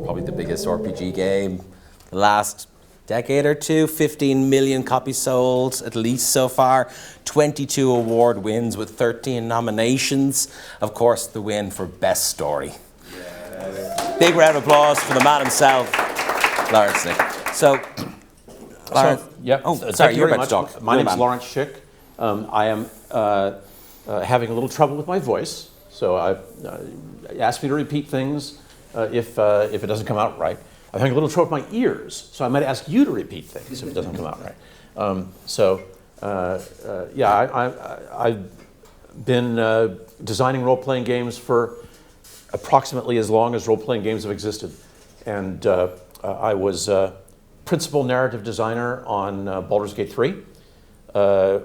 Probably the biggest RPG game the last decade or two. 15 million copies sold, at least so far. 22 award wins with 13 nominations. Of course, the win for Best Story. Yes. Big round of applause for the man himself, Lawrence Schick. So, Lawrence, sorry, you're about to talk. My name's Lawrence Schick. I am having a little trouble with my voice, so I asked me to repeat things if it doesn't come out right. I'm having a little trouble with my ears, so I might ask you to repeat things if it doesn't come out right. I've been designing role-playing games for approximately as long as role-playing games have existed. And I was principal narrative designer on Baldur's Gate 3,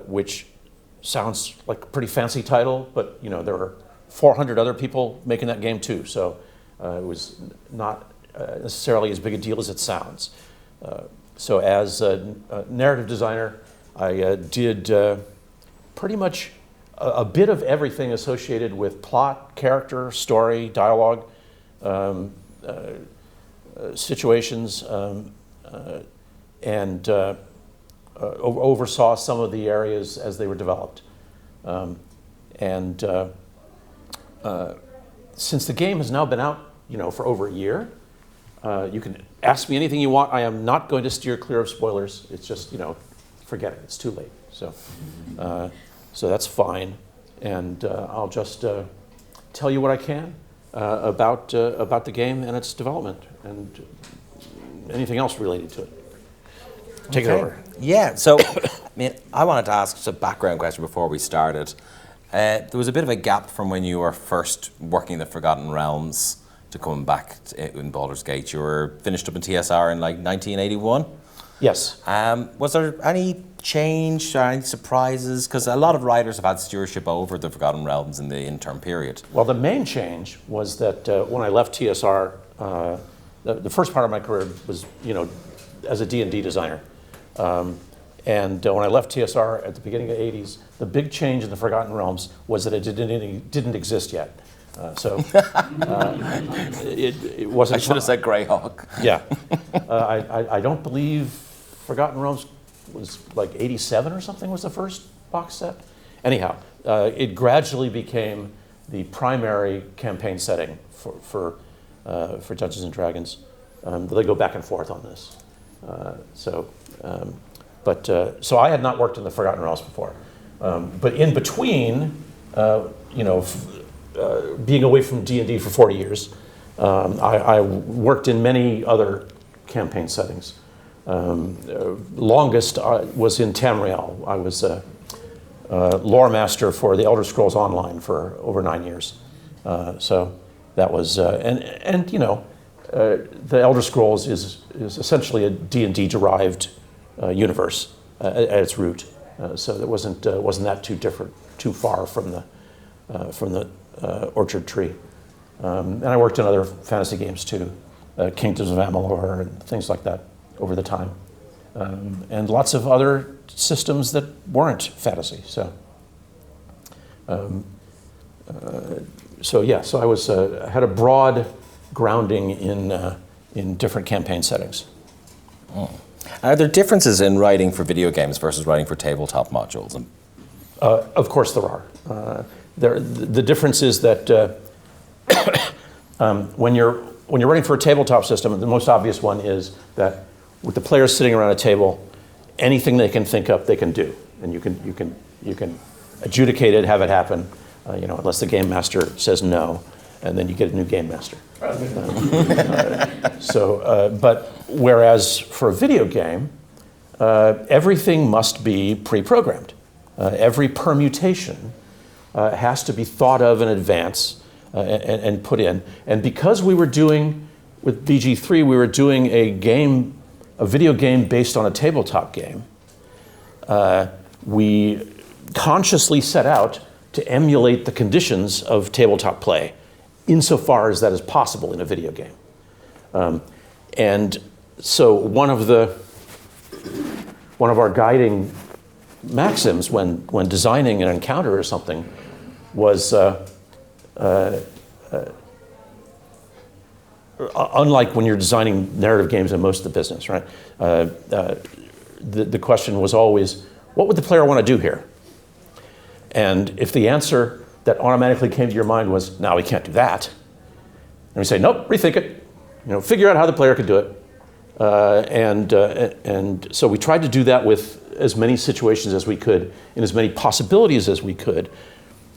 which sounds like a pretty fancy title, but you know there were 400 other people making that game too, so it was not necessarily as big a deal as it sounds. So as a narrative designer, I did pretty much a bit of everything associated with plot, character, story, dialogue, situations, and oversaw some of the areas as they were developed. Since the game has now been out, for over a year, you can ask me anything you want. I am not going to steer clear of spoilers. It's just, forget it. It's too late. So that's fine, and I'll just tell you what I can about the game and its development and anything else related to it. Take it over. Yeah. So, I wanted to ask just a background question before we started. There was a bit of a gap from when you were first working the Forgotten Realms to coming back in Baldur's Gate. You were finished up in TSR in 1981. Yes. Was there any change or any surprises? Because a lot of writers have had stewardship over the Forgotten Realms in the interim period. Well, the main change was that when I left TSR, the first part of my career was, as a D&D designer. And when I left TSR at the beginning of the 80s, the big change in the Forgotten Realms was that it didn't exist yet. It wasn't. I should have said Greyhawk. Yeah. I don't believe Forgotten Realms was like 87 or something was the first box set. Anyhow, it gradually became the primary campaign setting for Dungeons and Dragons. They go back and forth on this. So I had not worked in the Forgotten Realms before. But in between, being away from D&D for 40 years, I worked in many other campaign settings. Longest was in Tamriel. I was a lore master for the Elder Scrolls Online for over 9 years. So that was, the Elder Scrolls is essentially a D&D derived universe at its root. So it wasn't that too far from the orchard tree. And I worked in other fantasy games too, Kingdoms of Amalur and things like that over the time. And lots of other systems that weren't fantasy. So I had a broad grounding in different campaign settings. Oh. Are there differences in writing for video games versus writing for tabletop modules? Of course there are. The difference is that when you're writing for a tabletop system, the most obvious one is that with the players sitting around a table, anything they can think up, they can do, and you can adjudicate it, have it happen, unless the game master says no, and then you get a new game master. But whereas for a video game, everything must be pre-programmed. Every permutation has to be thought of in advance and put in. And because we were doing, with BG3, we were doing a video game based on a tabletop game, we consciously set out to emulate the conditions of tabletop play insofar as that is possible in a video game. And so one of our guiding maxims when designing an encounter or something was unlike when you're designing narrative games in most of the business, right? The question was always, what would the player want to do here? And if the answer that automatically came to your mind was, no, we can't do that, and we say, nope, rethink it. Figure out how the player could do it. And so we tried to do that with as many situations as we could, in as many possibilities as we could.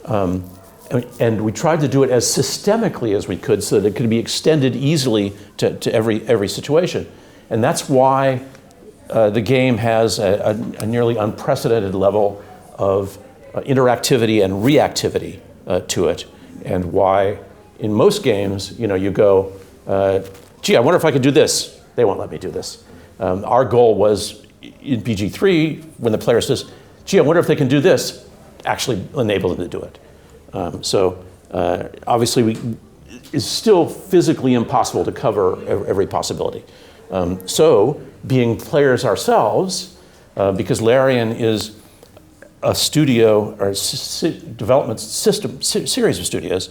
And we tried to do it as systemically as we could so that it could be extended easily to every situation. And that's why the game has a nearly unprecedented level of interactivity and reactivity to it, and why in most games, you go, gee, I wonder if I could do this. They won't let me do this. Our goal was in PG3, when the player says, gee, I wonder if they can do this, actually enable them to do it. Obviously, it's still physically impossible to cover every possibility. So being players ourselves, because Larian is a studio or development system, series of studios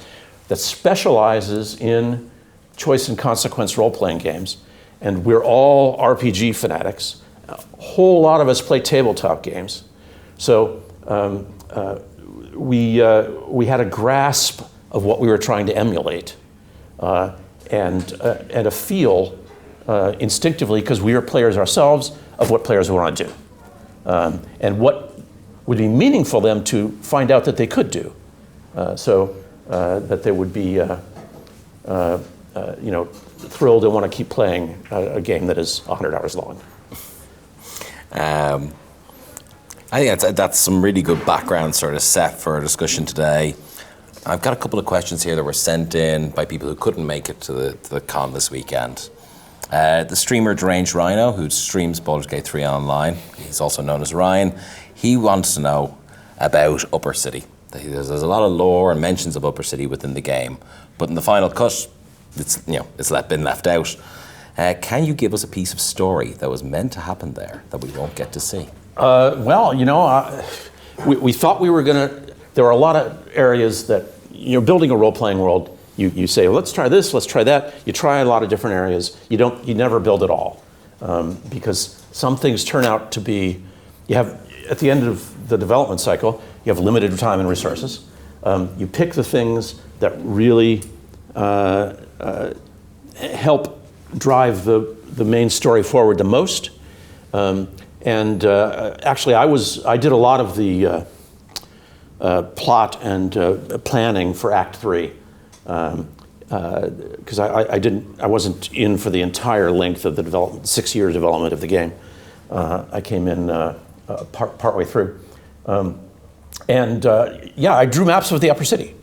that specializes in choice and consequence role-playing games, and we're all RPG fanatics. A whole lot of us play tabletop games. So we had a grasp of what we were trying to emulate, and a feel instinctively, because we are players ourselves, of what players want to do, and what would be meaningful for them to find out that they could do, so that they would be thrilled and want to keep playing a game that is 100 hours long. I think that's some really good background sort of set for our discussion today. I've got a couple of questions here that were sent in by people who couldn't make it to the con this weekend. The streamer Deranged Rhino, who streams Baldur's Gate 3 online, he's also known as Ryan, he wants to know about Upper City. There's a lot of lore and mentions of Upper City within the game, but in the final cut, it's been left out. Can you give us a piece of story that was meant to happen there that we won't get to see? We thought we were going to. There are a lot of areas that building a role-playing world. You say, well, let's try this, let's try that. You try a lot of different areas. You never build it all, because some things turn out to be. You have at the end of the development cycle, you have limited time and resources. You pick the things that really help drive the main story forward the most. Actually, I did a lot of the plot and planning for Act 3, because I wasn't in for the entire length of the development, 6-year development of the game. I came in partway through, I drew maps of the Upper City.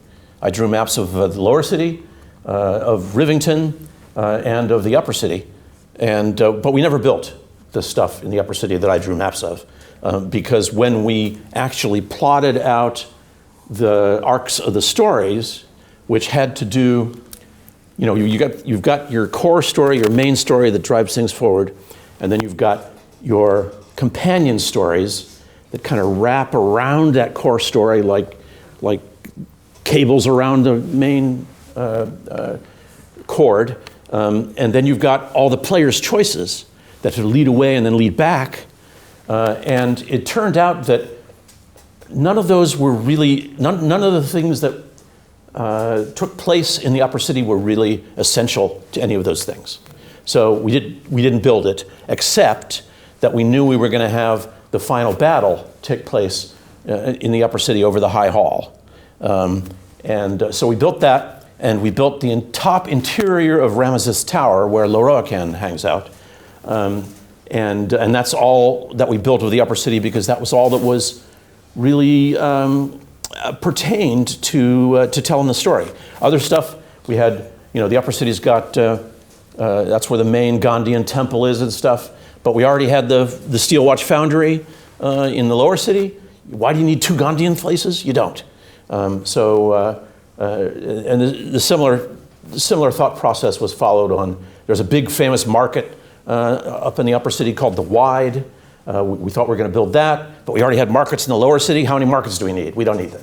I drew maps of the Lower City, of Rivington, and of the Upper City, but we never built the stuff in the Upper City that I drew maps of, because when we actually plotted out the arcs of the stories, which had to do, you've got your core story, your main story that drives things forward, and then you've got your companion stories that kind of wrap around that core story like cables around the main cord, and then you've got all the players' choices that would lead away and then lead back. And it turned out that none of those were really, none of the things that took place in the Upper City were really essential to any of those things. So we didn't build it, except that we knew we were going to have the final battle take place in the Upper City over the High Hall. So we built that, and we built the top interior of Ramesses Tower, where Loroakan hangs out. And that's all that we built of the Upper City, because that was all that was really pertained to telling the story. Other stuff, we had, the Upper City's got, that's where the main Gandhian temple is and stuff, but we already had the Steel Watch Foundry in the Lower City. Why do you need 2 Gandhian places? You don't. And the similar thought process was followed on, there's a big famous market up in the Upper City called the Wide. We thought we were going to build that, but we already had markets in the Lower City. How many markets do we need? We don't need that.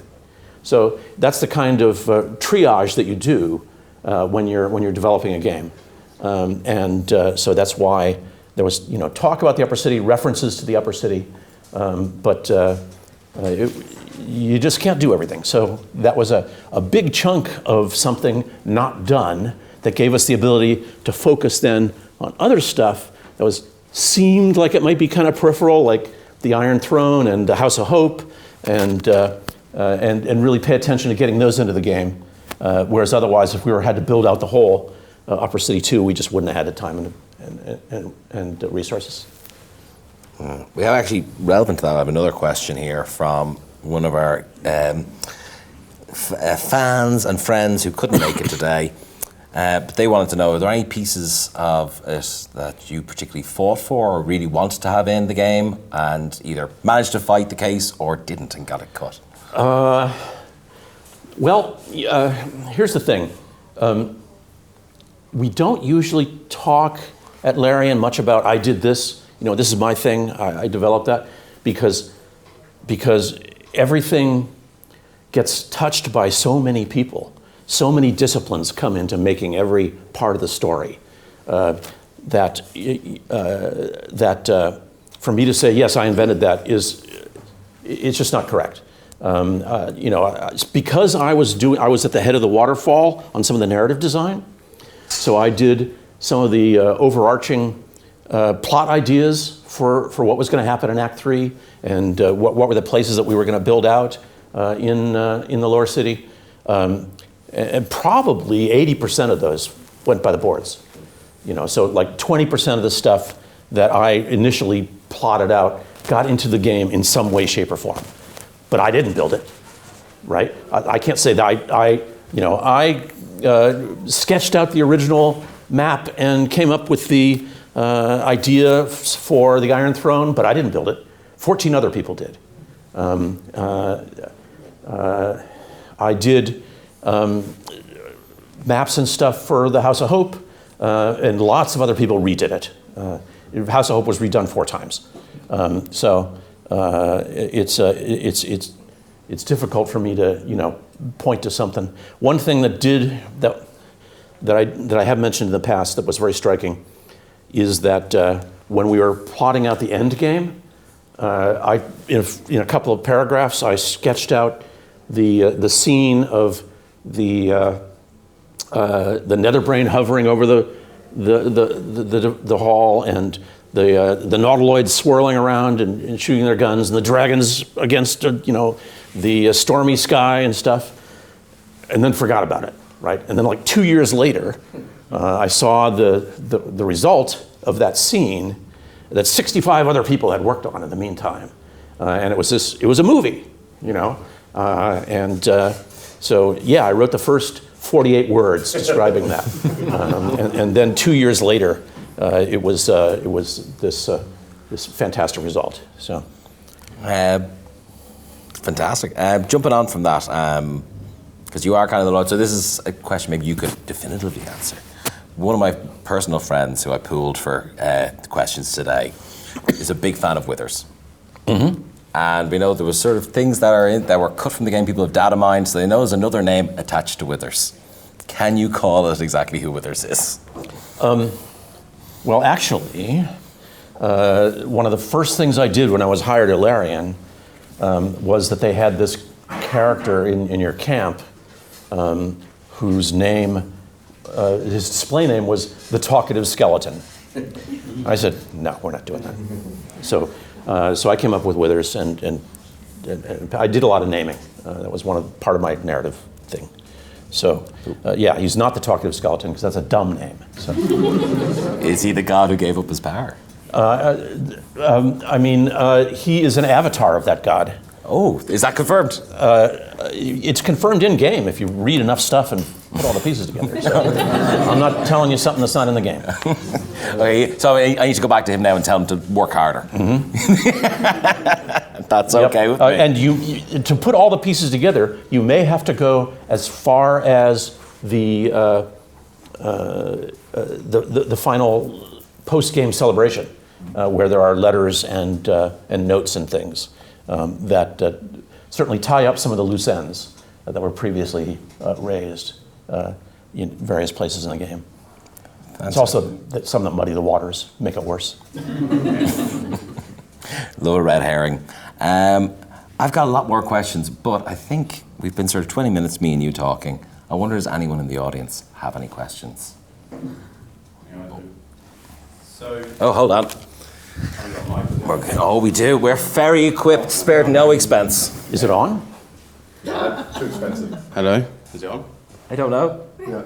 So that's the kind of triage that you do when you're developing a game. So that's why there was talk about the Upper City, references to the Upper City, but you just can't do everything. So that was a big chunk of something not done that gave us the ability to focus then on other stuff that seemed like it might be kind of peripheral, like the Iron Throne and the House of Hope, and really pay attention to getting those into the game. Whereas otherwise, if we had to build out the whole Upper City 2, we just wouldn't have had the time and resources. We have actually, relevant to that, I have another question here from one of our fans and friends who couldn't make it today. But they wanted to know, are there any pieces of it that you particularly fought for or really wanted to have in the game and either managed to fight the case or didn't and got it cut? Here's the thing. We don't usually talk at Larian much about, I did this, this is my thing, I developed that, because everything gets touched by so many people. So many disciplines come into making every part of the story that for me to say, yes, I invented that it's just not correct. Because I was at the head of the waterfall on some of the narrative design, so I did some of the overarching plot ideas for what was going to happen in Act 3 and what were the places that we were going to build out in the lower city. And probably 80% of those went by the boards. So like 20% of the stuff that I initially plotted out got into the game in some way, shape, or form. But I didn't build it, right? I can't say that I sketched out the original map and came up with the idea for the Iron Throne, but I didn't build it. 14 other people did. I did maps and stuff for the House of Hope, and lots of other people redid it. House of Hope was redone 4 times. It's difficult for me to point to something. One thing that I have mentioned in the past that was very striking is that when we were plotting out the end game, in a couple of paragraphs I sketched out the scene of the Netherbrain hovering over the hall, and the Nautiloids swirling around and shooting their guns, and the dragons against the stormy sky and stuff, and then forgot about it, right? And then like 2 years later, I saw the result of that scene that 65 other people had worked on in the meantime, and it was a movie, So yeah, I wrote the first 48 words describing that, and then 2 years later, it was this fantastic result. So, fantastic. Jumping on from that, because you are kind of the Lord. So this is a question maybe you could definitively answer. One of my personal friends who I pooled for the questions today is a big fan of Withers. Mm-hmm. And we know there was sort of things that were cut from the game people have data mined, so they know there's another name attached to Withers. Can you call it exactly who Withers is? Well, actually, one of the first things I did when I was hired at Larian was that they had this character in your camp whose name, his display name was the Talkative Skeleton. I said, no, we're not doing that. So I came up with Withers, and I did a lot of naming. That was part of my narrative thing. So, yeah, he's not the Talkative Skeleton because that's a dumb name. So. Is he the god who gave up his power? He is an avatar of that god. Oh, is that confirmed? It's confirmed in game if you read enough stuff and put all the pieces together. So I'm not telling you something that's not in the game. Okay, so I need to go back to him now and tell him to work harder. Mm-hmm. That's okay with me. And you to put all the pieces together, you may have to go as far as the final post-game celebration, where there are letters and notes and things that certainly tie up some of the loose ends. that were previously raised in various places in the game. It's also some that muddy the waters, make it worse. Little red herring. I've got a lot more questions, but I think we've been sort of 20 minutes, me and you talking. I wonder, does anyone in the audience have any questions? Oh, hold on. Oh, we do. We're very equipped, spared no expense. Is it on? Yeah, too expensive. Hello? Is it on? I don't know. Yeah.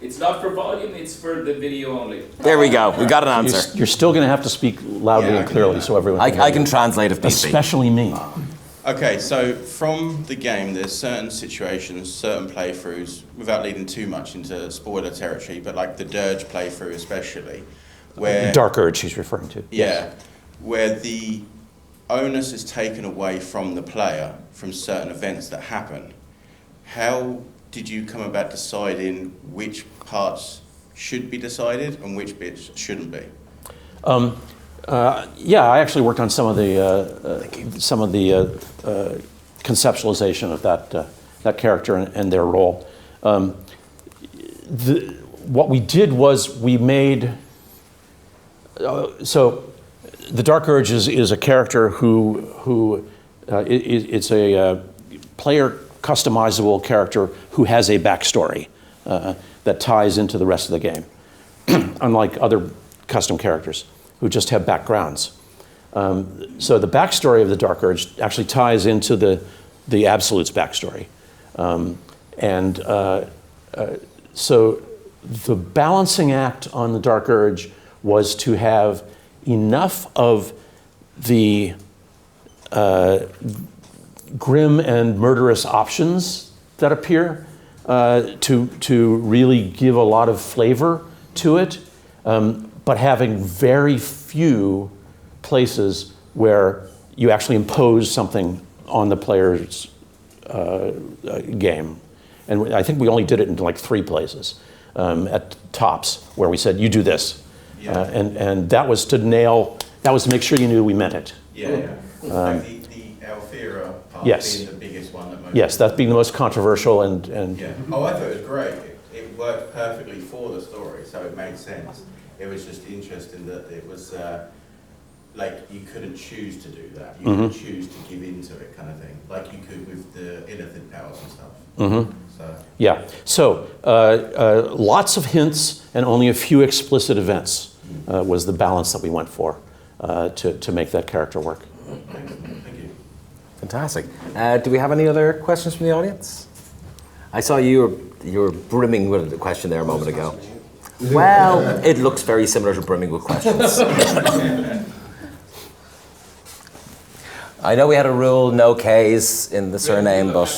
It's not for volume, it's for the video only. There we go. We got an answer. You're still going to have to speak loudly and clearly so everyone can hear I can you. translate if need be. Especially me. Okay, so from the game, there's certain situations, certain playthroughs, without leading too much into spoiler territory, but like the Dirge playthrough especially, where... Dark Urge he's referring to. Yeah, where the onus is taken away from the player from certain events that happen. How did you come about deciding which parts should be decided and which bits shouldn't be? Yeah, I actually worked on some of the conceptualization of that character and their role. What we did was we made so the Dark Urge is a character who it's a player customizable character who has a backstory that ties into the rest of the game, unlike other custom characters who just have backgrounds. So the backstory of the Dark Urge actually ties into the Absolute's backstory. So the balancing act on the Dark Urge was to have enough of the grim and murderous options that appear to really give a lot of flavor to it, but having very few places where you actually impose something on the player's game. And I think we only did it in like 3 places at tops where we said, you do this. Yeah. And that was to make sure you knew we meant it. Yeah. Like the Althera part Yes. being the biggest one that most Yes, that being the most controversial and Yeah. Oh, I thought it was great. It worked perfectly for the story, so it made sense. It was just interesting that it was like you couldn't choose to do that. You could choose to give into it, kind of thing, like you could with the Illithid powers and stuff. So. yeah. So lots of hints and only a few explicit events was the balance that we went for to make that character work. Thank you. Fantastic. Do we have any other questions from the audience? I saw you were brimming with a question there a moment ago. Well, it looks very similar to brimming with questions. I know we had a rule, no K's in the surname, but...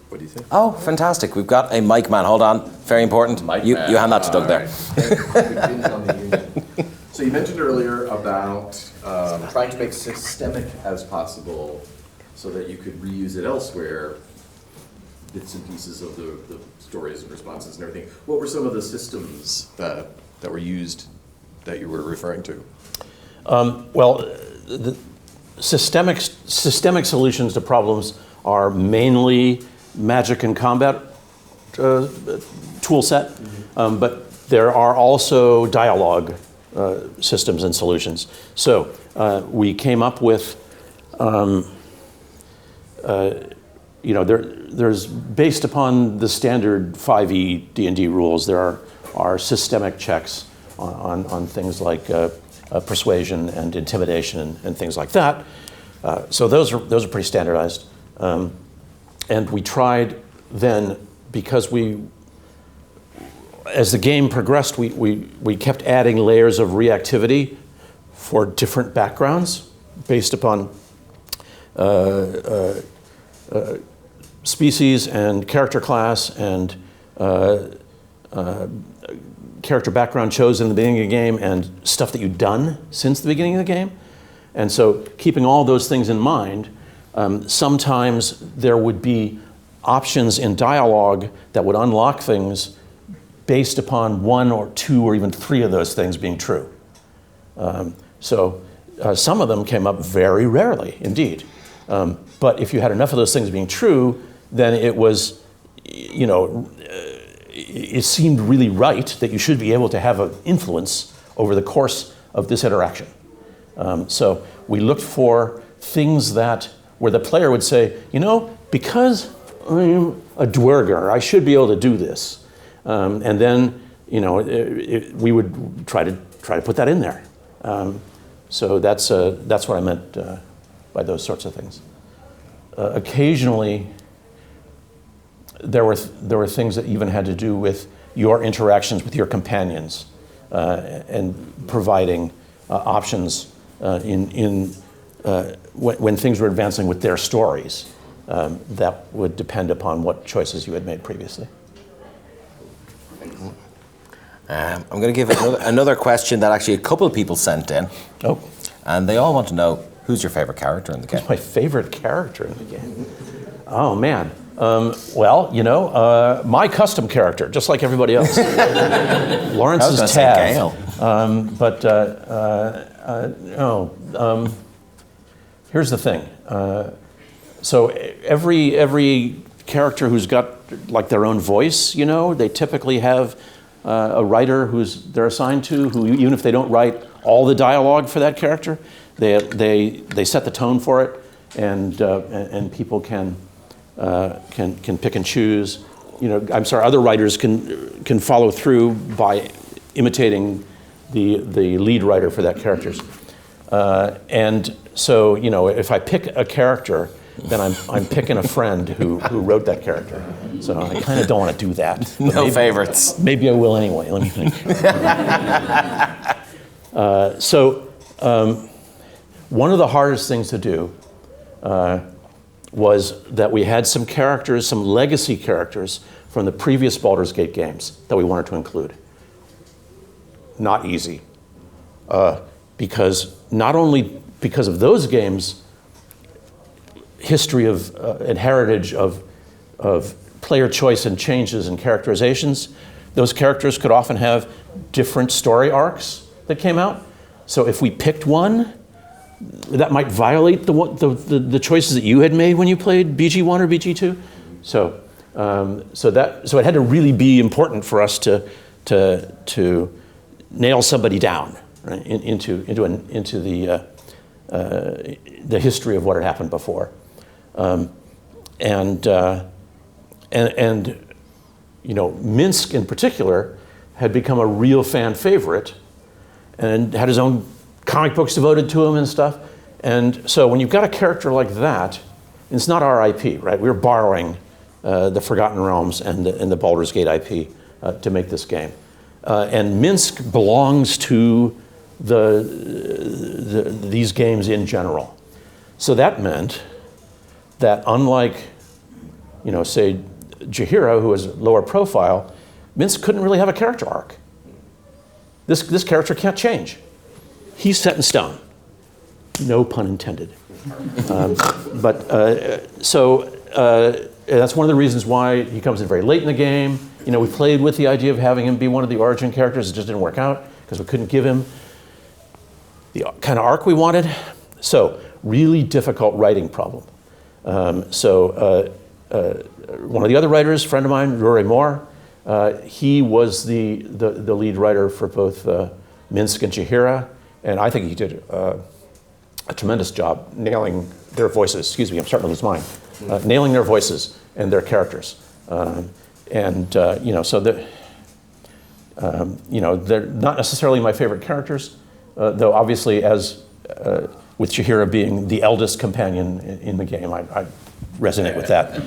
What do you say? Oh, fantastic. We've got a mic man. Hold on. Very important. You hand that to Doug there. So you mentioned earlier about trying to make systemic as possible so that you could reuse it elsewhere, bits and pieces of the stories and responses and everything. What were some of the systems that were used that you were referring to? The systemic solutions to problems are mainly magic and combat tool set, but there are also dialogue systems and solutions. So we came up with, there's based upon the standard 5e D&D rules, there are systemic checks on things like persuasion and intimidation and things like that. So those are pretty standardized. And we tried then, because as the game progressed, we kept adding layers of reactivity for different backgrounds based upon species and character class and character background chosen in the beginning of the game and stuff that you've done since the beginning of the game. And so keeping all those things in mind, sometimes there would be options in dialogue that would unlock things based upon 1 or 2 or even 3 of those things being true. Some of them came up very rarely indeed. But if you had enough of those things being true, then it was, it seemed really right that you should be able to have an influence over the course of this interaction. So we looked for things where the player would say, because I'm a dwerger, I should be able to do this. And then, we would try to put that in there. So that's what I meant by those sorts of things. Occasionally, there were things that even had to do with your interactions with your companions and providing options when things were advancing with their stories that would depend upon what choices you had made previously. I'm going to give another question that actually a couple of people sent in. Oh. And they all want to know, who's your favorite character in the game? Who's my favorite character in the game? Oh, man. My custom character, just like everybody else. Lawrence is Tav. Here's the thing. So every character who's got like their own voice, they typically have a writer they're assigned to, who even if they don't write all the dialogue for that character, they set the tone for it, and people can pick and choose. Other writers can follow through by imitating the lead writer for that character. And so, if I pick a character, then I'm picking a friend who wrote that character. So I kind of don't want to do that. No favorites. Maybe I will anyway. Let me think. One of the hardest things to do was that we had some characters, some legacy characters from the previous Baldur's Gate games that we wanted to include. Not easy. Because not only because of those games, history of and heritage of player choice and changes and characterizations, those characters could often have different story arcs that came out. So if we picked one, that might violate the choices that you had made when you played BG1 or BG2. So it had to really be important for us to nail somebody down, right, into the history of what had happened before. Minsk in particular had become a real fan favorite and had his own comic books devoted to him and stuff. And so when you've got a character like that, it's not our IP, right? We're borrowing the Forgotten Realms and the Baldur's Gate IP to make this game. And Minsk belongs to these games in general. So that meant that unlike, say, Jaheira, who was lower profile, Minsk couldn't really have a character arc. This character can't change. He's set in stone. No pun intended. That's one of the reasons why he comes in very late in the game. We played with the idea of having him be one of the origin characters. It just didn't work out because we couldn't give him the kind of arc we wanted. So really difficult writing problem. One of the other writers, a friend of mine, Rory Moore, he was the lead writer for both Minsk and Jaheira, and I think he did a tremendous job nailing their voices. Excuse me, I'm starting to lose mine. Nailing their voices and their characters. They're not necessarily my favorite characters, though obviously as with Jaheira being the eldest companion in the game, I resonate with that.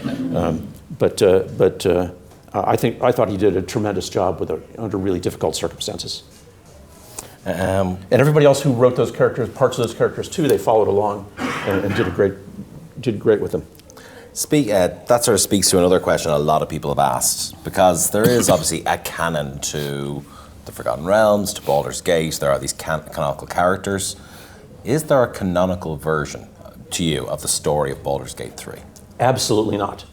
I thought he did a tremendous job under really difficult circumstances. And everybody else who wrote those characters, parts of those characters too, they followed along and did great with them. That sort of speaks to another question a lot of people have asked, because there is obviously a canon to the Forgotten Realms, to Baldur's Gate. There are these canonical characters. Is there a canonical version to you of the story of Baldur's Gate 3? Absolutely not.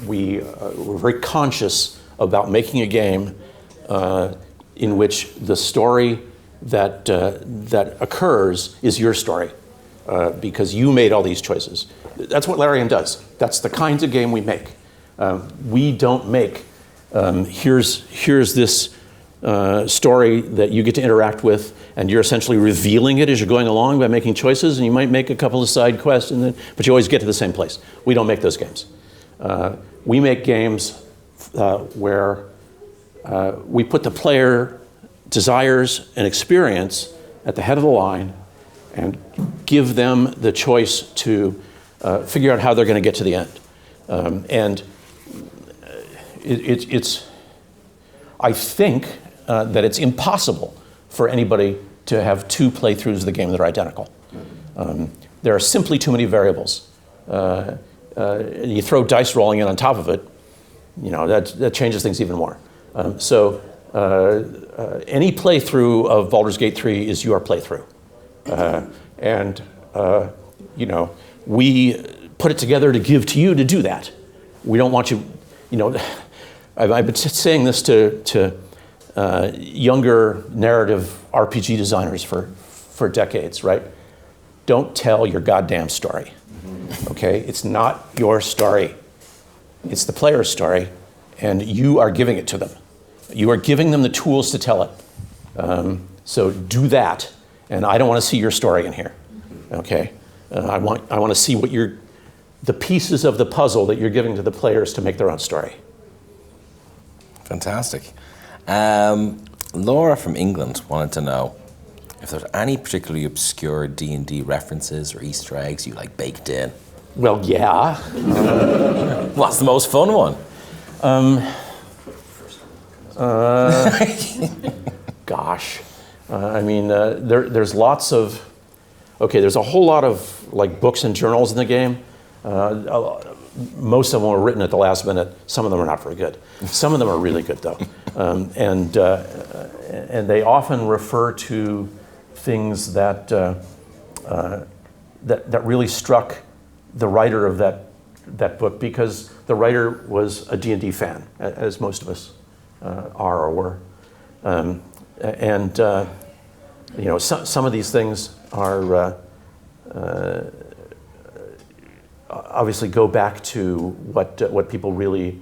We were very conscious about making a game in which the story that occurs is your story. because you made all these choices. That's what Larian does. That's the kinds of game we make. We don't make, here's this story that you get to interact with, and you're essentially revealing it as you're going along by making choices, and you might make a couple of side quests, but you always get to the same place. We don't make those games. We make games where we put the player desires and experience at the head of the line and give them the choice to figure out how they're going to get to the end. I think that it's impossible for anybody to have two playthroughs of the game that are identical. There are simply too many variables. You throw dice rolling in on top of it, that changes things even more. So any playthrough of Baldur's Gate 3 is your playthrough. We put it together to give to you to do that. We don't want you, I've been saying this to younger narrative RPG designers for decades, right? Don't tell your goddamn story, okay? It's not your story. It's the player's story, and you are giving it to them. You are giving them the tools to tell it. So do that, and I don't want to see your story in here, okay? I want to see what the pieces of the puzzle that you're giving to the players to make their own story. Fantastic. Laura from England wanted to know if there's any particularly obscure D&D references or Easter eggs you like baked in. Well, yeah. What's the most fun one? Gosh. There's lots of... Okay, there's a whole lot of books and journals in the game. Most of them were written at the last minute. Some of them are not very good. Some of them are really good, though. And they often refer to things that really struck the writer of that book, because the writer was a D&D fan, as most of us are or were. Some of these things are obviously go back to what people really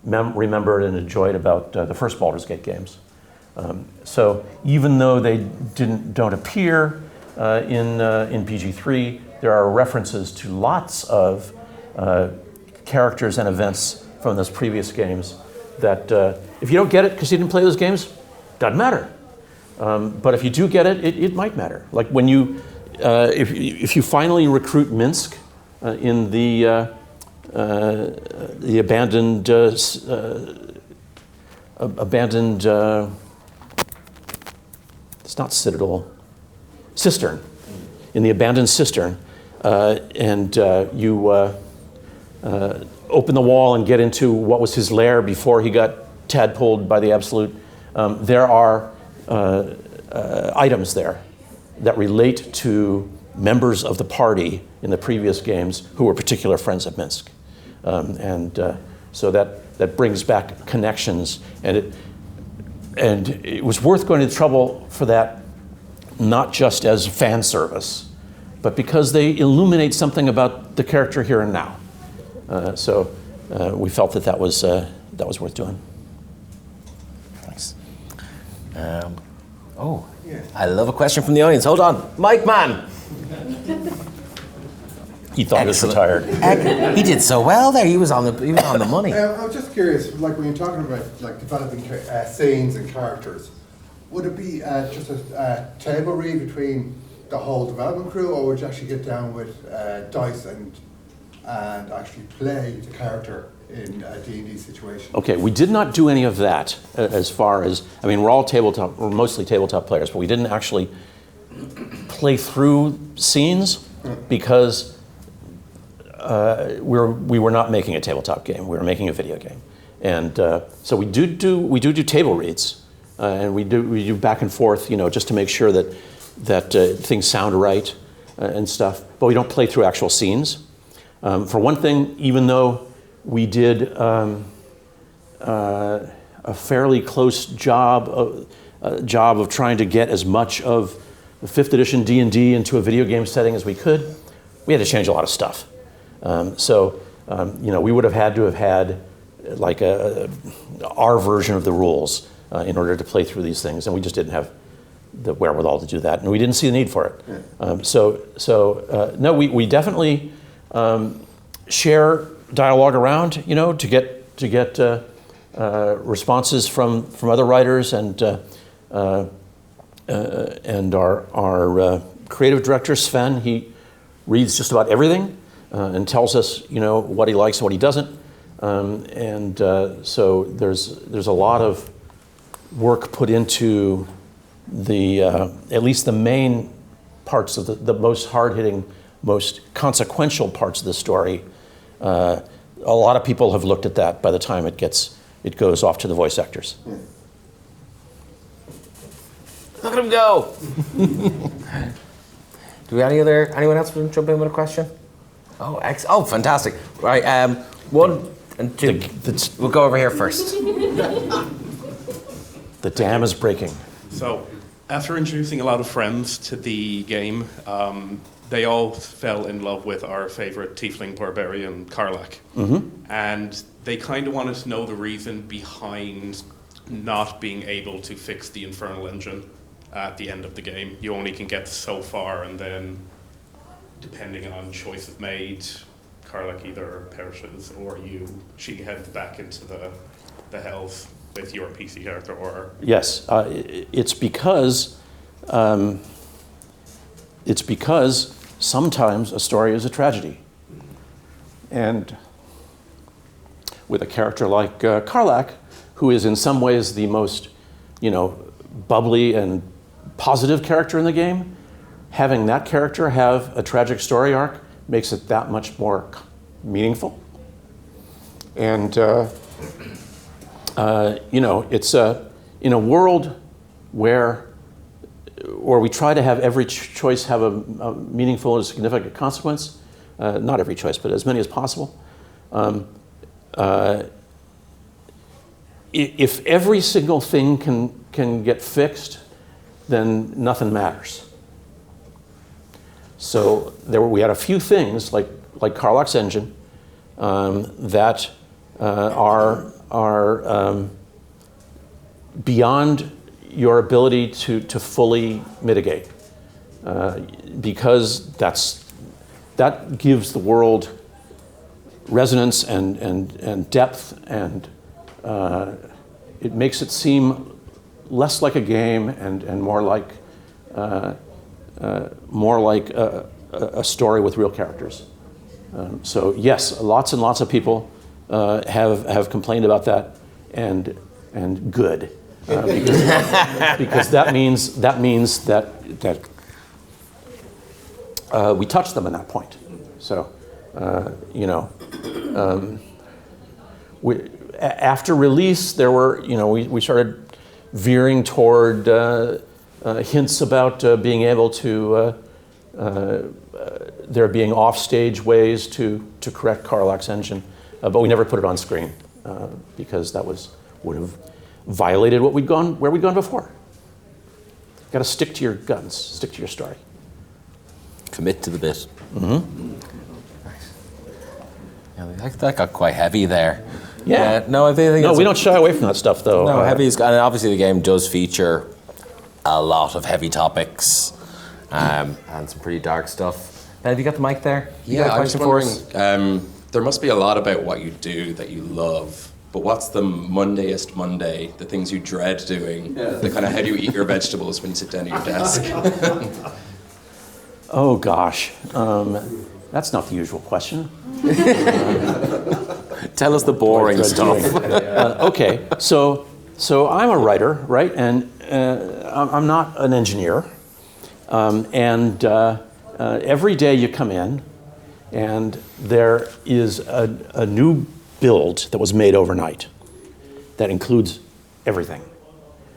remembered and enjoyed about the first Baldur's Gate games. So even though they don't appear in PG3, there are references to lots of characters and events from those previous games that if you don't get it because you didn't play those games, doesn't matter. But if you do get it, it might matter. Like when you, if you finally recruit Minsk in the abandoned it's not citadel, cistern, in the abandoned cistern, and you open the wall and get into what was his lair before he got tadpoled by the Absolute. There are items there that relate to members of the party in the previous games who were particular friends of Minsk. So that brings back connections, and it was worth going to the trouble for that, not just as fan service, but because they illuminate something about the character here and now. So we felt that was worth doing. Nice. I love a question from the audience. Hold on, Mike Man. He thought he was retired. He did so well there. He was on the money. I was just curious, when you're talking about developing scenes and characters, would it be just a table read between the whole development crew, or would you actually get down with dice and actually play the character in a D&D situation? Okay, we did not do any of that as far as, we're mostly tabletop players, but we didn't actually play through scenes because we were not making a tabletop game. We were making a video game, and so we do table reads, and we do back and forth, just to make sure that things sound right and stuff. But we don't play through actual scenes. For one thing, even though we did a fairly close job of trying to get as much of the 5th edition D&D into a video game setting as we could, we had to change a lot of stuff. We would have had to have had like our version of the rules in order to play through these things, and we just didn't have the wherewithal to do that, and we didn't see the need for it. Yeah. No, we definitely share dialogue around, to get responses from other writers, and our creative director Sven, he reads just about everything and tells us what he likes and what he doesn't, so there's a lot of work put into the at least the main parts of the most hard-hitting, most consequential parts of the story. A lot of people have looked at that by the time it goes off to the voice actors. Look at him go! Do we anyone else want to jump in with a question? Oh, fantastic! Right, 1 and 2. We'll go over here first. The dam is breaking. So, after introducing a lot of friends to the game, they all fell in love with our favorite tiefling barbarian, Karlach. Mm-hmm. And they kind of wanted to know the reason behind not being able to fix the Infernal Engine at the end of the game. You only can get so far, and then, depending on choices made, Karlach either perishes or she heads back into the hells with your PC character, or... Yes, it's because sometimes a story is a tragedy. And with a character like Karlach, who is in some ways the most, bubbly and positive character in the game, having that character have a tragic story arc makes it that much more meaningful. And, it's in a world where we try to have every choice have a meaningful and significant consequence, not every choice, but as many as possible. If every single thing can get fixed, then nothing matters. So we had a few things like Karlach's engine that are beyond your ability to fully mitigate, because that gives the world resonance and depth, and it makes it seem less like a game and more like a story with real characters. So yes, lots and lots of people have complained about that, and good, because that means that we touch them at that point. So after release, there were we started veering toward hints about being able to there being offstage ways to correct Karlach's engine, but we never put it on screen because that would have violated where we'd gone before. Got to stick to your guns, stick to your story. Commit to the bit. Mm-hmm. Nice. Yeah, that got quite heavy there. Yeah. I think we don't shy away from that stuff, though. No, heavy is, and obviously the game does feature a lot of heavy topics and some pretty dark stuff. Ben, have you got the mic there? You got a question for us? There must be a lot about what you do that you love, but what's the Mondayest Monday, the things you dread doing, the kind of how do you eat your vegetables when you sit down at your desk? Oh gosh, that's not the usual question. Tell us the boring stuff. Okay, so I'm a writer, right? And I'm not an engineer. Every day you come in, and there is a new build that was made overnight that includes everything.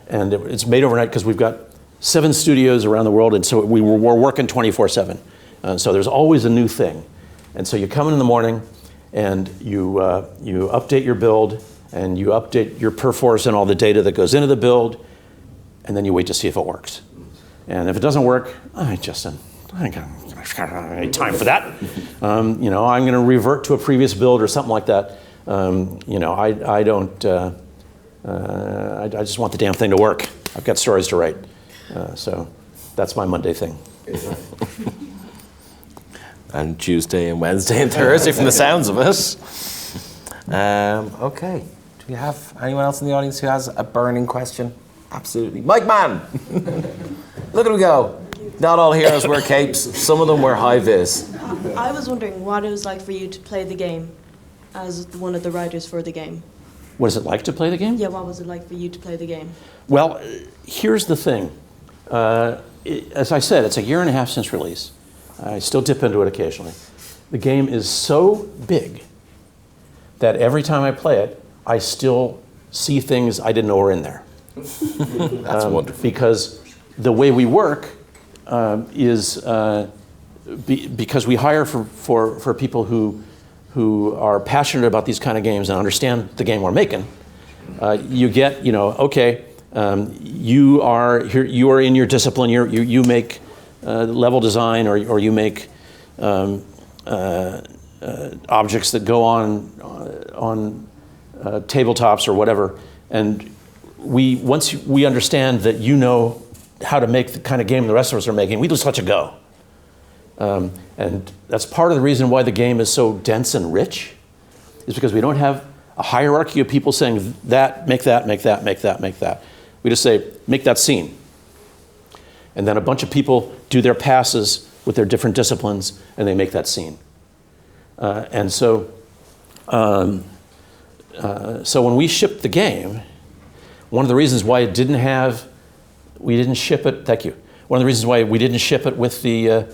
And it's made overnight because we've got 7 studios around the world, and so we're working 24/7. So there's always a new thing. And so you come in the morning, and you update your build, and you update your perforce and all the data that goes into the build, and then you wait to see if it works. And if it doesn't work, I ain't got any time for that. I'm going to revert to a previous build or something like that. I don't. I just want the damn thing to work. I've got stories to write, so that's my Monday thing. And Tuesday and Wednesday and Thursday from the sounds of it. Okay. Do we have anyone else in the audience who has a burning question? Absolutely. Mike Mann! Look at him go. Not all heroes wear capes. Some of them wear high vis. I was wondering what it was like for you to play the game as one of the writers for the game. What is it like to play the game? Yeah, what was it like for you to play the game? Well, here's the thing. As I said, it's a year and a half since release. I still dip into it occasionally. The game is so big that every time I play it, I still see things I didn't know were in there. That's wonderful. Because the way we work is because we hire for people who are passionate about these kind of games and understand the game we're making. You get, okay, you are in your discipline. You make level design, or you make objects that go on tabletops or whatever. And once we understand that you know how to make the kind of game the rest of us are making, we just let you go. And that's part of the reason why the game is so dense and rich, is because we don't have a hierarchy of people saying that, make that, make that, make that, make that. We just say, make that scene. And then a bunch of people do their passes with their different disciplines, and they make that scene. So when we shipped the game, one of the reasons why we didn't ship it, thank you. One of the reasons why we didn't ship it with the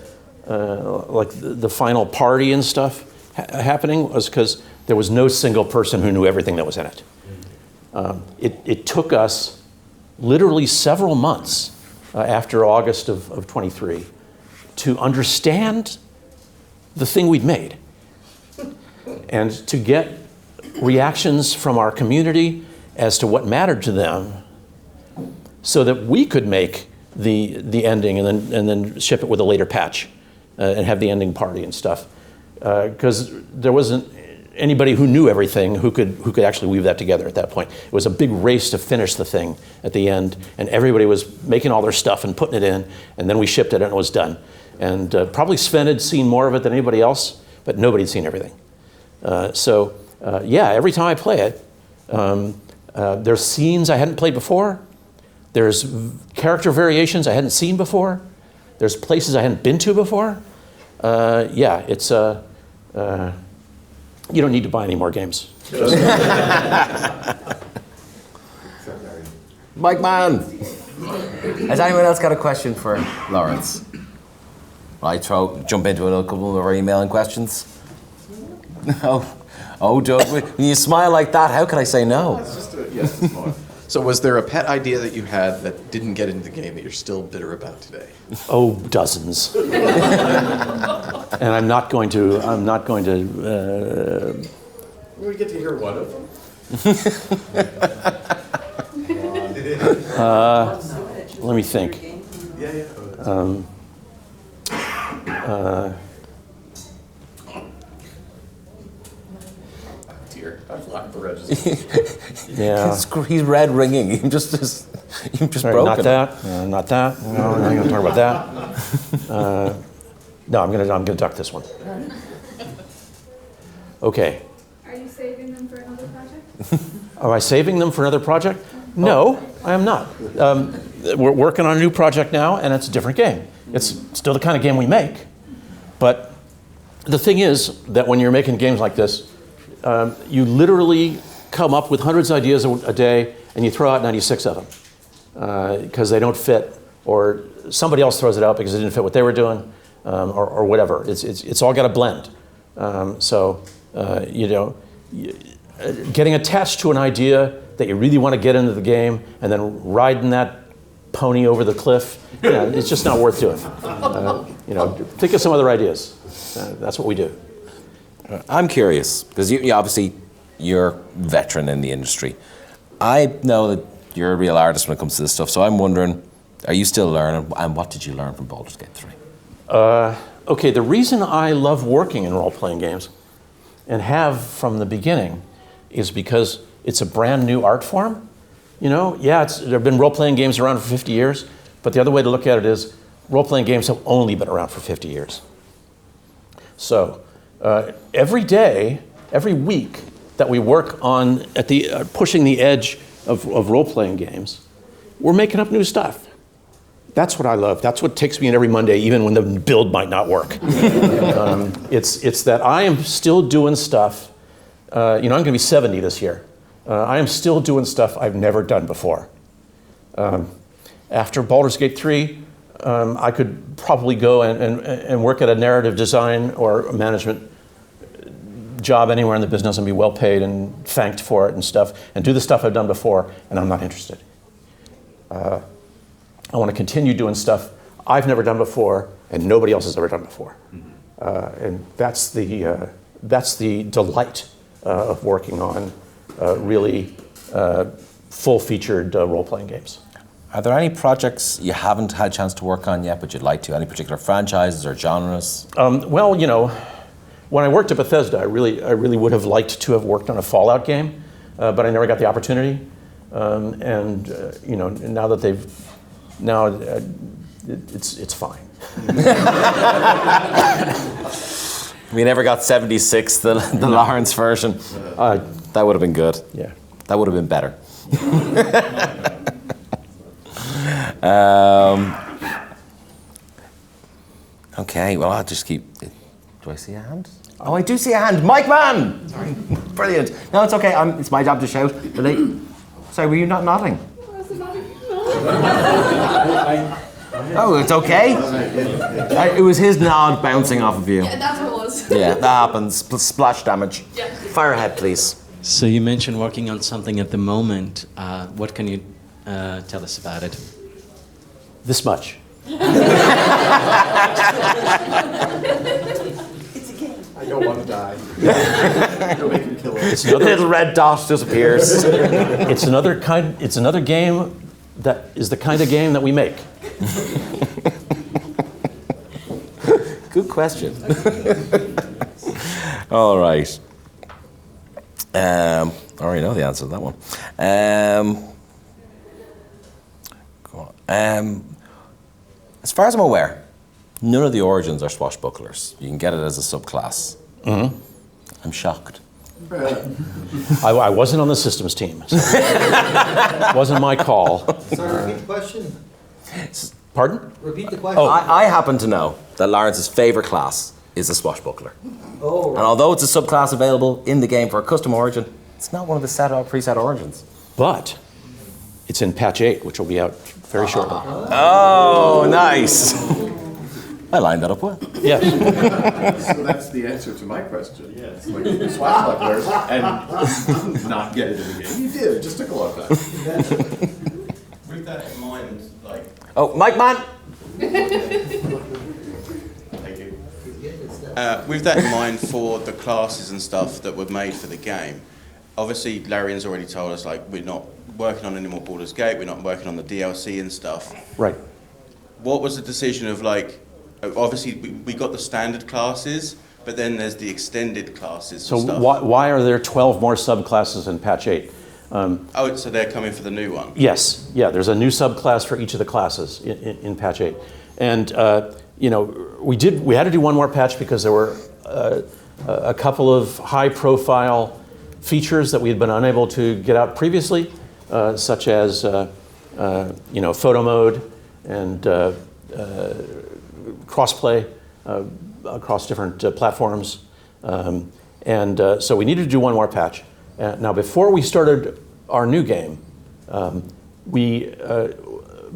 final party and stuff happening was because there was no single person who knew everything that was in it. It took us literally several months after August of 23 to understand the thing we'd made and to get reactions from our community as to what mattered to them so that we could make the ending and then ship it with a later patch and have the ending party and stuff. Because there wasn't anybody who knew everything who could actually weave that together at that point. It was a big race to finish the thing at the end, and everybody was making all their stuff and putting it in, and then we shipped it and it was done. And probably Sven had seen more of it than anybody else, but nobody had seen everything. Every time I play it, there's scenes I hadn't played before. There's character variations I hadn't seen before. There's places I hadn't been to before. It's you don't need to buy any more games. Mike Mann! Has anyone else got a question for Lawrence? I jump into a couple of our emailing questions? No. Oh, Doug, when you smile like that, how can I say no? It's just it's fine. So was there a pet idea that you had that didn't get into the game that you're still bitter about today? Oh, dozens. And I'm not going to. We get to hear one of them. Let me think. Dear, I've locked the register. Yeah. He's red ringing. You've just Right, broken not it. that. Not that. No, I'm not going to talk about that. No, I'm going to duck this one. Okay. Are you saving them for another project? Am I saving them for another project? No, I am not. We're working on a new project now, and it's a different game. It's still the kind of game we make. But the thing is that when you're making games like this, you literally come up with hundreds of ideas a day, and you throw out 96 of them because they don't fit, or somebody else throws it out because it didn't fit what they were doing, or whatever. It's all got to blend. Getting attached to an idea that you really want to get into the game, and then riding that pony over the cliff, it's just not worth doing. Think of some other ideas. That's what we do. I'm curious, because you're a veteran in the industry. I know that you're a real artist when it comes to this stuff, so I'm wondering, Are you still learning? And what did you learn from Baldur's Gate 3? Okay, the reason I love working in role-playing games, and have from the beginning, is because it's a brand new art form. You know, yeah, there have been role-playing games around for 50 years, but the other way to look at it is role-playing games have only been around for 50 years. So every day, every week that we work on pushing the edge of role-playing games, we're making up new stuff. That's what I love. That's what takes me in every Monday, even when the build might not work. It's that I am still doing stuff. I'm going to be 70 this year. I am still doing stuff I've never done before. After Baldur's Gate 3, I could probably go and work at a narrative design or a management job anywhere in the business and be well paid and thanked for it and stuff, and do the stuff I've done before, and I'm not interested. I want to continue doing stuff I've never done before and nobody else has ever done before. And that's the delight of working on really full-featured role-playing games. Are there any projects you haven't had a chance to work on yet, but you'd like to? Any particular franchises or genres? Well, when I worked at Bethesda, I really would have liked to have worked on a Fallout game, but I never got the opportunity. Now that it's fine. We never got 76, the Lawrence version. That would have been good. Yeah. That would have been better. Okay, well, I'll just keep... Do I see a hand? Oh, I do see a hand. Mike Mann! Sorry. Brilliant. No, it's okay. It's my job to shout. Sorry, were you not nodding? Oh, it's okay. It was his nod bouncing off of you. Yeah, that's what it was. Yeah, that happens. Splash damage. Yeah. Fire ahead, please. So you mentioned working on something at the moment. What can you tell us about it? This much. It's a game. I don't want to die. Don't make me kill it. It's another little red dot disappears. It's another game that is the kind of game that we make. Good question. All right. I already know the answer to that one. Go on. As far as I'm aware, none of the origins are swashbucklers. You can get it as a subclass. Mm-hmm. I'm shocked. I wasn't on the systems team. So it wasn't my call. Sorry, repeat the question. Pardon? Repeat the question. Oh, I happen to know that Lawrence's favourite class is a swashbuckler. Oh, right. And although it's a subclass available in the game for a custom origin, it's not one of the preset origins. But it's in patch 8, which will be out very shortly. Oh, nice. I lined that up well. Yes. So that's the answer to my question. Yes. Like swashbucklers and not get it in the game. You did. It just took a long time. With that in mind, Oh, Mike Mann. Thank you. With that in mind, for the classes and stuff that were made for the game, obviously Larian's already told us we're not working on any more Baldur's Gate, we're not working on the DLC and stuff. Right. What was the decision of obviously we got the standard classes, but then there's the extended classes So and stuff. why are there 12 more subclasses in patch 8? So they're coming for the new one? Yes, yeah, there's a new subclass for each of the classes in patch 8. And, we had to do one more patch because there were a couple of high-profile features that we had been unable to get out previously, such as, photo mode and crossplay across different platforms. So we needed to do one more patch. Now, before we started our new game, we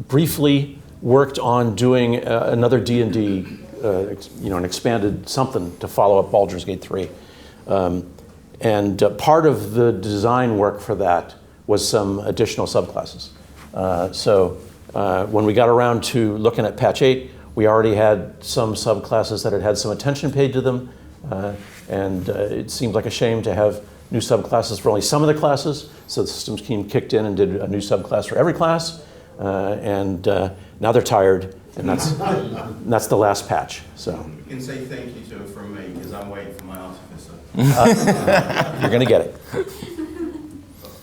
briefly worked on doing another D&D, an expanded something to follow up Baldur's Gate 3. Part of the design work for that was some additional subclasses. When we got around to looking at patch 8, we already had some subclasses that had some attention paid to them, it seemed like a shame to have new subclasses for only some of the classes, so the systems team kicked in and did a new subclass for every class, now they're tired, and that's the last patch. So You can say thank you to him from me, because I'm waiting for my artificer. you're going to get it.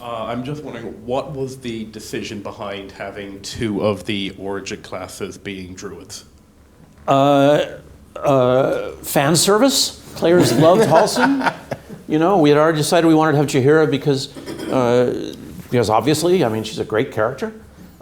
I'm just wondering, what was the decision behind having 2 of the origin classes being druids? Fan service. Players loved Halsin. You know, we had already decided we wanted to have Jaheira because obviously, I mean, she's a great character.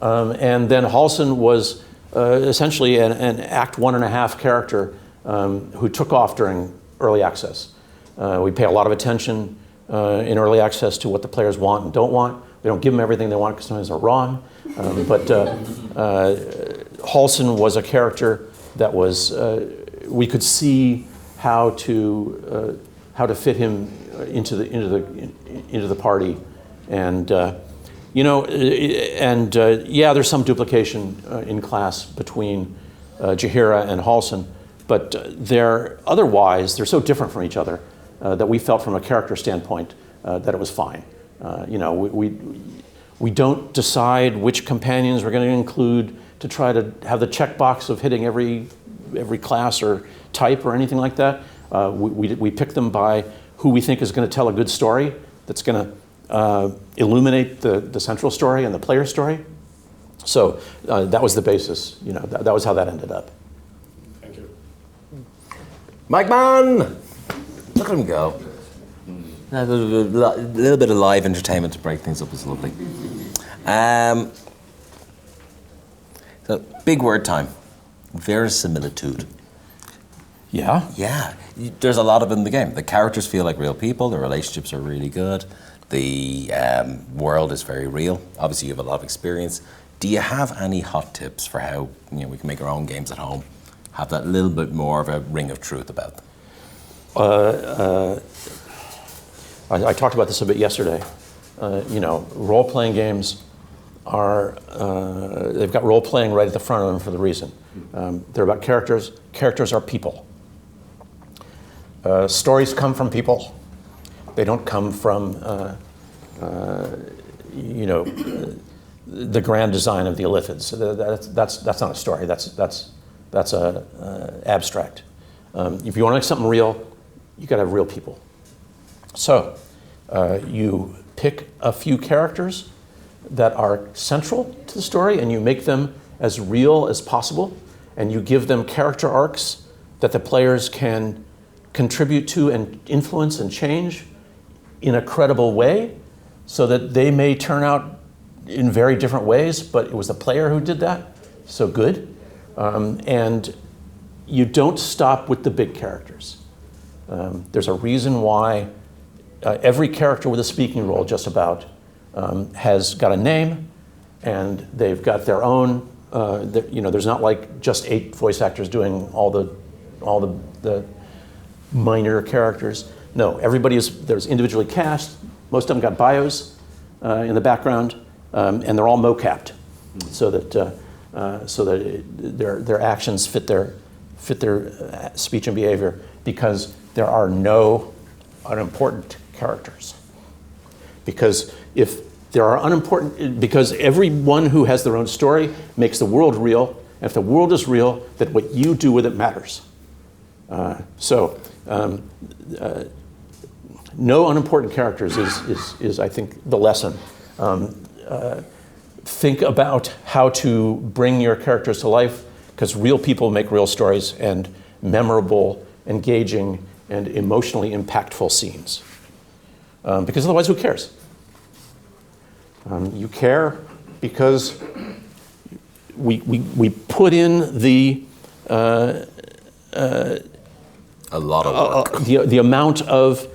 And then Halsin was essentially an Act 1.5 character who took off during early access. We pay a lot of attention in early access to what the players want and don't want. We don't give them everything they want because sometimes they're wrong. But Halsin was a character that was, we could see how to fit him into the party, and yeah, there's some duplication in class between Jaheira and Halsin, but they're so different from each other that we felt from a character standpoint that it was fine. We don't decide which companions we're going to include to try to have the checkbox of hitting every class or type or anything like that. We pick them by who we think is going to tell a good story that's going to illuminate the central story and the player story. So that was the basis. That was how that ended up. Thank you. Mike Mann! Look at him go. A little bit of live entertainment to break things up is lovely. So, big word time. Verisimilitude. Yeah? Yeah. There's a lot of it in the game. The characters feel like real people. The relationships are really good. The world is very real. Obviously, you have a lot of experience. Do you have any hot tips for how we can make our own games at home? Have that little bit more of a ring of truth about them? I talked about this a bit yesterday. Role-playing games they've got role-playing right at the front of them for the reason. They're about characters. Characters are people. Stories come from people. They don't come from, the grand design of the Illithids. That's not a story. That's abstract. If you want to make something real, you got to have real people. So you pick a few characters that are central to the story, and you make them as real as possible, and you give them character arcs that the players can contribute to and influence and change in a credible way, so that they may turn out in very different ways, but it was the player who did that, so good. And you don't stop with the big characters. There's a reason why every character with a speaking role just about has got a name, and they've got their own, there's not like just 8 voice actors doing all the minor characters. No, there's individually cast. Most of them got bios in the background, and they're all mocapped, so that their actions fit their speech and behavior, because there are no unimportant characters. Because because everyone who has their own story makes the world real, and if the world is real, then what you do with it matters. No unimportant characters is I think the lesson. Think about how to bring your characters to life, because real people make real stories and memorable, engaging, and emotionally impactful scenes. Because otherwise, who cares? You care because we put in the a lot of work. The amount of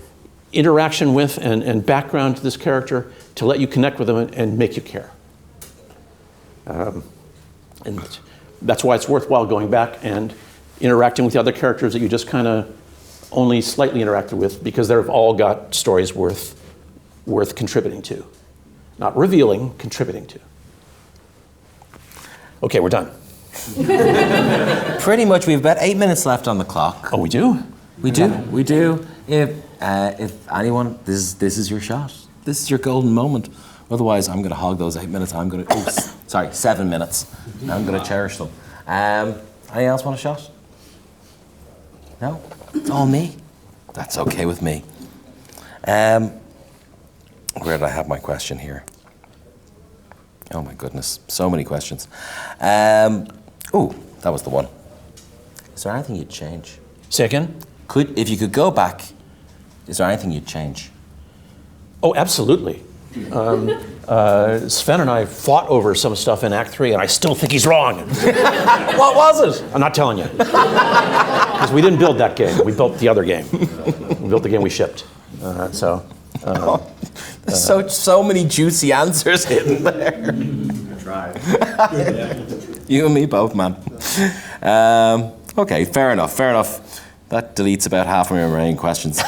interaction with and background to this character to let you connect with them and make you care. And that's why it's worthwhile going back and interacting with the other characters that you just kind of only slightly interacted with, because they've all got stories worth contributing to. Not revealing, contributing to. Okay, we're done. Pretty much, we have about 8 minutes left on the clock. Oh, we do? We do. If anyone, this is your shot. This is your golden moment. Otherwise, I'm going to hog those 8 minutes. I'm going to Sorry, 7 minutes. I'm going to cherish them. Anyone else want a shot? No? It's all me? That's okay with me. Where did I have my question here? Oh my goodness, so many questions. Oh, that was the one. Is there anything you'd change? Say again? If you could go back, is there anything you'd change? Oh, absolutely. Sven and I fought over some stuff in Act 3, and I still think he's wrong. What was it? I'm not telling you. Because we didn't build that game. We built the other game. We built the game we shipped. So many juicy answers hidden there. I tried. You and me both, man. Okay, fair enough. That deletes about half of my remaining questions.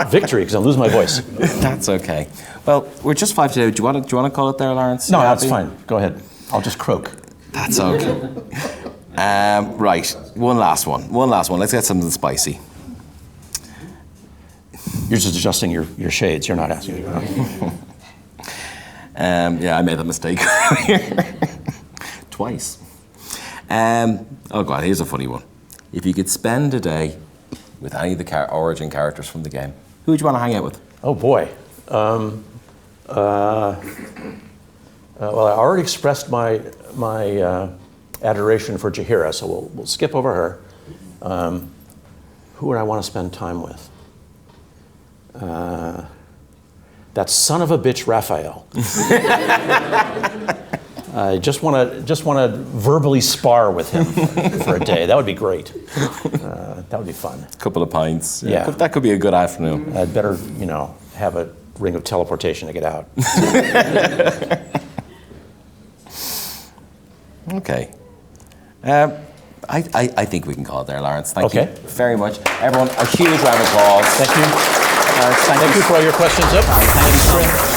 Victory, because I lose my voice. That's okay. Well, we're just 5 today. Do you want to call it there, Lawrence? No, that's fine. Go ahead. I'll just croak. That's okay. Right, one last one. Let's get something spicy. You're just adjusting your shades. You're not asking. Yeah, I made that mistake earlier. Twice. Oh God, here's a funny one. If you could spend a day with any of the origin characters from the game, who would you want to hang out with? Oh boy. Well, I already expressed my adoration for Jaheira, so we'll skip over her. Who would I want to spend time with? That son of a bitch, Raphael. I just want to verbally spar with him for a day. That would be great. That would be fun. A couple of pints. Yeah. That could be a good afternoon. I'd better, have a ring of teleportation to get out. Okay. I think we can call it there, Lawrence. Thank you Okay. very much. Everyone, a huge round of applause. Thank you. Thank Thank you for all your questions. Yep. Thank you.